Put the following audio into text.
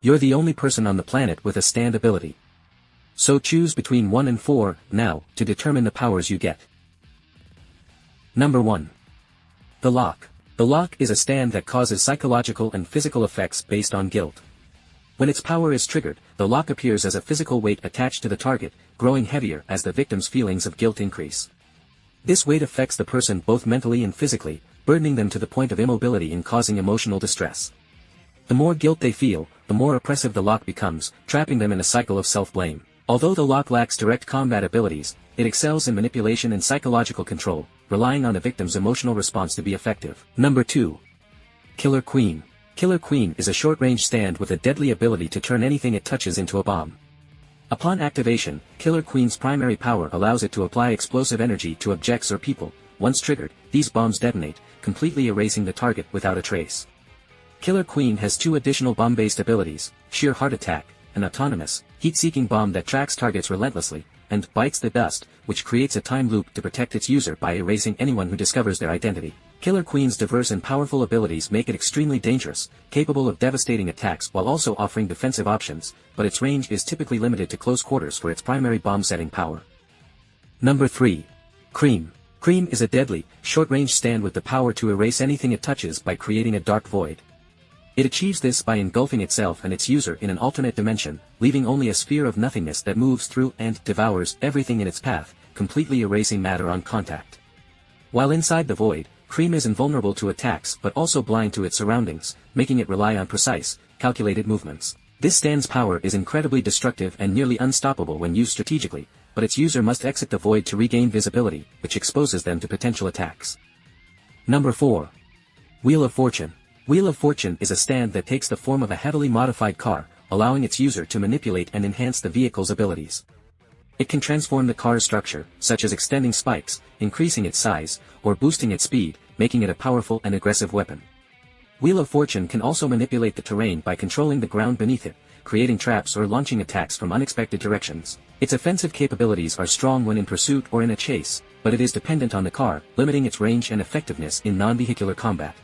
You're the only person on the planet with a stand ability. So choose between 1 and 4, now, to determine the powers you get. Number 1. The Lock. The Lock is a stand that causes psychological and physical effects based on guilt. When its power is triggered, the lock appears as a physical weight attached to the target, growing heavier as the victim's feelings of guilt increase. This weight affects the person both mentally and physically, burdening them to the point of immobility and causing emotional distress. The more guilt they feel, the more oppressive the lock becomes, trapping them in a cycle of self-blame. Although the lock lacks direct combat abilities, it excels in manipulation and psychological control, relying on the victim's emotional response to be effective. Number 2. Killer Queen. Killer Queen is a short-range stand with a deadly ability to turn anything it touches into a bomb. Upon activation, Killer Queen's primary power allows it to apply explosive energy to objects or people. Once triggered, these bombs detonate, completely erasing the target without a trace. Killer Queen has 2 additional bomb-based abilities: Sheer Heart Attack, an autonomous, heat-seeking bomb that tracks targets relentlessly, and Bites the Dust, which creates a time loop to protect its user by erasing anyone who discovers their identity. Killer Queen's diverse and powerful abilities make it extremely dangerous, capable of devastating attacks while also offering defensive options, but its range is typically limited to close quarters for its primary bomb-setting power. Number 3. Cream. Cream is a deadly, short-range stand with the power to erase anything it touches by creating a dark void. It achieves this by engulfing itself and its user in an alternate dimension, leaving only a sphere of nothingness that moves through and devours everything in its path, completely erasing matter on contact. While inside the void, Cream is invulnerable to attacks but also blind to its surroundings, making it rely on precise, calculated movements. This stand's power is incredibly destructive and nearly unstoppable when used strategically, but its user must exit the void to regain visibility, which exposes them to potential attacks. Number 4. Wheel of Fortune. Wheel of Fortune is a stand that takes the form of a heavily modified car, allowing its user to manipulate and enhance the vehicle's abilities. It can transform the car's structure, such as extending spikes, increasing its size, or boosting its speed, making it a powerful and aggressive weapon. Wheel of Fortune can also manipulate the terrain by controlling the ground beneath it, creating traps or launching attacks from unexpected directions. Its offensive capabilities are strong when in pursuit or in a chase, but it is dependent on the car, limiting its range and effectiveness in non-vehicular combat.